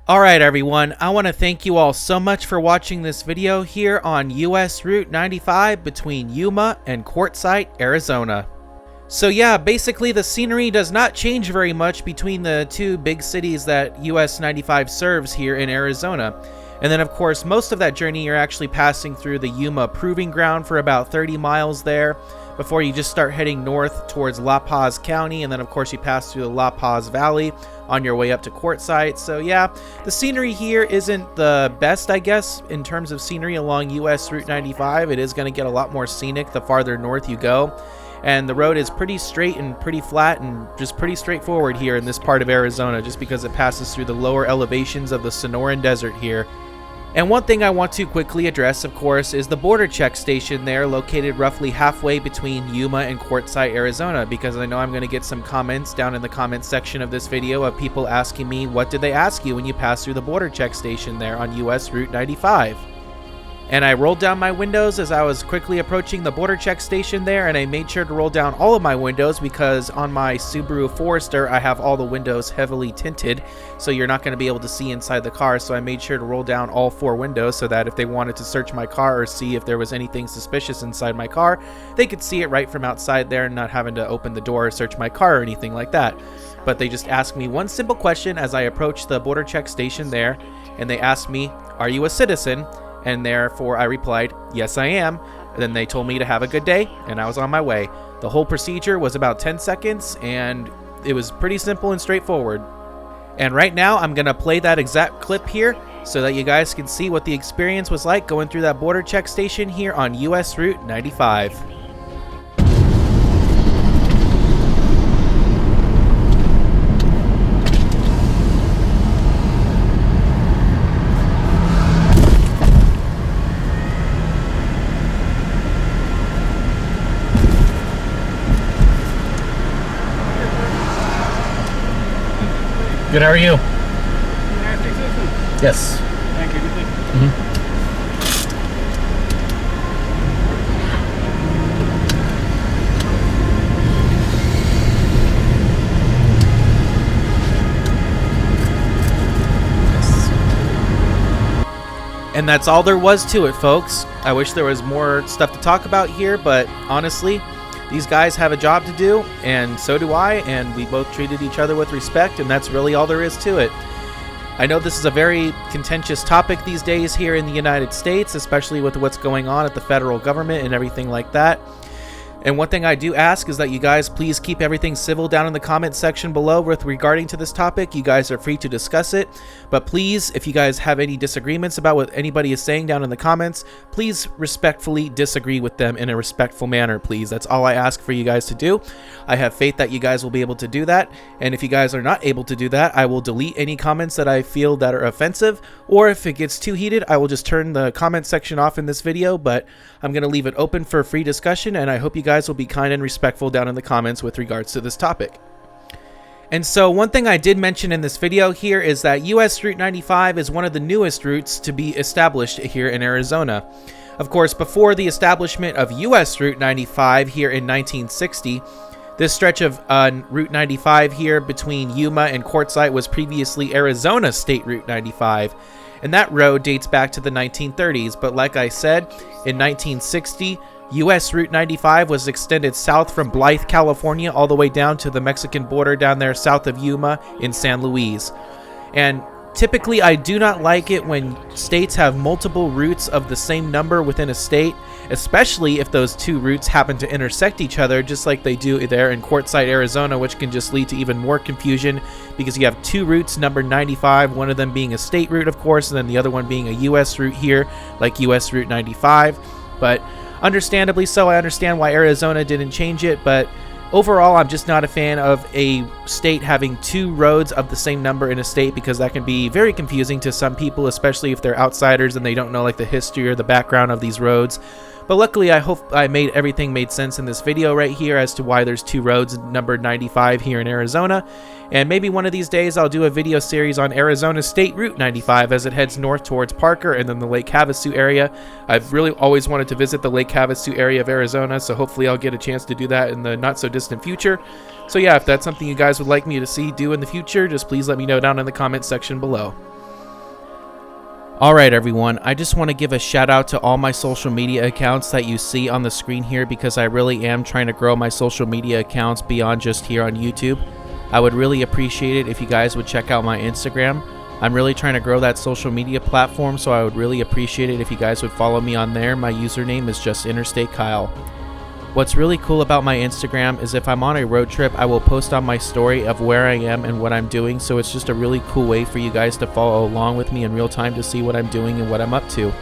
Alright everyone, I want to thank you all so much for watching this video here on US Route 95 between Yuma and Quartzsite, Arizona. So yeah, basically the scenery does not change very much between the two big cities that US-95 serves here in Arizona. And then of course most of that journey you're actually passing through the Yuma Proving Ground for about 30 miles there before you just start heading north towards Paz County, and then of course you pass through the La Paz Valley on your way up to Quartzsite. So yeah, the scenery here isn't the best, I guess, in terms of scenery along US Route 95. It is going to get a lot more scenic the farther north you go. And the road is pretty straight and pretty flat and just pretty straightforward here in this part of Arizona, just because it passes through the lower elevations of the Sonoran Desert here. And one thing I want to quickly address, of course, is the border check station there, located roughly halfway between Yuma and Quartzsite, Arizona, because I know I'm going to get some comments down in the comments section of this video of people asking me, what did they ask you when you pass through the border check station there on US Route 95? And I rolled down my windows as I was quickly approaching the border check station there, and I made sure to roll down all of my windows because on my Subaru Forester I have all the windows heavily tinted, so you're not going to be able to see inside the car. So I made sure to roll down all 4 windows so that if they wanted to search my car or see if there was anything suspicious inside my car, they could see it right from outside there and not having to open the door or search my car or anything like that. But they just asked me one simple question as I approached the border check station there, and they asked me, "Are you a citizen?" And therefore I replied, "Yes, I am." And then they told me to have a good day, and I was on my way. The whole procedure was about 10 seconds, and it was pretty simple and straightforward. And right now I'm gonna play that exact clip here so that you guys can see what the experience was like going through that border check station here on US Route 95. Good, how are you? United States citizen? Yes. Thank you. Good thing. And that's all there was to it, folks. I wish there was more stuff to talk about here, but honestly, these guys have a job to do, and so do I, and we both treated each other with respect, and that's really all there is to it. I know this is a very contentious topic these days here in the United States, especially with what's going on at the federal government and everything like that. And one thing I do ask is that you guys please keep everything civil down in the comment section below with regarding to this topic. You guys are free to discuss it, but please, if you guys have any disagreements about what anybody is saying down in the comments, please respectfully disagree with them in a respectful manner, please. That's all I ask for you guys to do. I have faith that you guys will be able to do that, and if you guys are not able to do that, I will delete any comments that I feel that are offensive, or if it gets too heated, I will just turn the comment section off in this video, but I'm going to leave it open for free discussion, and I hope you guys will be kind and respectful down in the comments with regards to this topic. And so one thing I did mention in this video here is that US Route 95 is one of the newest routes to be established here in Arizona. Of course, before the establishment of US Route 95 here in 1960, this stretch of Route 95 here between Yuma and Quartzsite was previously Arizona State Route 95. And that road dates back to the 1930s, but like I said, in 1960, US Route 95 was extended south from Blythe, California, all the way down to the Mexican border down there south of Yuma in San Luis. And typically, I do not like it when states have multiple routes of the same number within a state, especially if those two routes happen to intersect each other, just like they do there in Quartzsite, Arizona, which can just lead to even more confusion because you have two routes numbered 95, one of them being a state route, of course, and then the other one being a US route here, like US Route 95. But understandably so, I understand why Arizona didn't change it, but overall, I'm just not a fan of a state having two roads of the same number in a state because that can be very confusing to some people, especially if they're outsiders and they don't know like the history or the background of these roads. But luckily, I hope everything made sense in this video right here as to why there's two roads numbered 95 here in Arizona. And maybe one of these days I'll do a video series on Arizona State Route 95 as it heads north towards Parker and then the Lake Havasu area. I've really always wanted to visit the Lake Havasu area of Arizona, so hopefully I'll get a chance to do that in the not so distant future. So yeah, if that's something you guys would like me to do in the future, just please let me know down in the comment section below. Alright everyone, I just want to give a shout out to all my social media accounts that you see on the screen here because I really am trying to grow my social media accounts beyond just here on YouTube. I would really appreciate it if you guys would check out my Instagram. I'm really trying to grow that social media platform, so I would really appreciate it if you guys would follow me on there. My username is just InterstateKyle. What's really cool about my Instagram is if I'm on a road trip, I will post on my story of where I am and what I'm doing, so it's just a really cool way for you guys to follow along with me in real time to see what I'm doing and what I'm up to.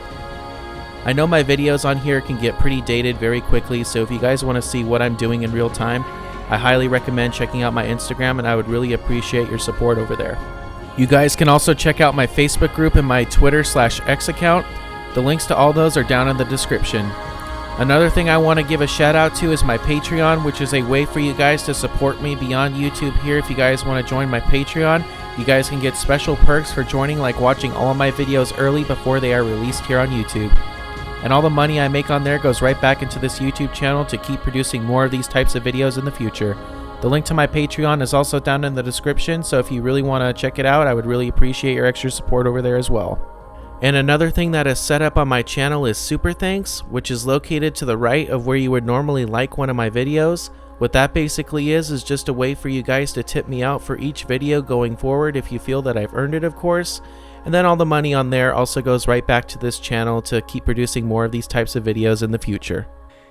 I know my videos on here can get pretty dated very quickly, so if you guys want to see what I'm doing in real time, I highly recommend checking out my Instagram, and I would really appreciate your support over there. You guys can also check out my Facebook group and my Twitter/X account. The links to all those are down in the description. Another thing I want to give a shout out to is my Patreon, which is a way for you guys to support me beyond YouTube here. If you guys want to join my Patreon, you guys can get special perks for joining, like watching all of my videos early before they are released here on YouTube. And all the money I make on there goes right back into this YouTube channel to keep producing more of these types of videos in the future. The link to my Patreon is also down in the description, so if you really want to check it out, I would really appreciate your extra support over there as well. And another thing that is set up on my channel is Super Thanks, which is located to the right of where you would normally like one of my videos. What that basically is just a way for you guys to tip me out for each video going forward if you feel that I've earned it, of course. And then all the money on there also goes right back to this channel to keep producing more of these types of videos in the future.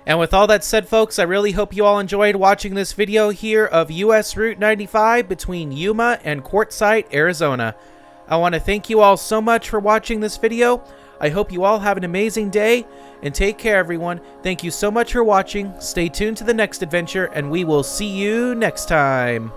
And with all that said, folks, I really hope you all enjoyed watching this video here of US Route 95 between Yuma and Quartzsite, Arizona. I want to thank you all so much for watching this video. I hope you all have an amazing day, and take care, everyone. Thank you so much for watching. Stay tuned to the next adventure, and we will see you next time.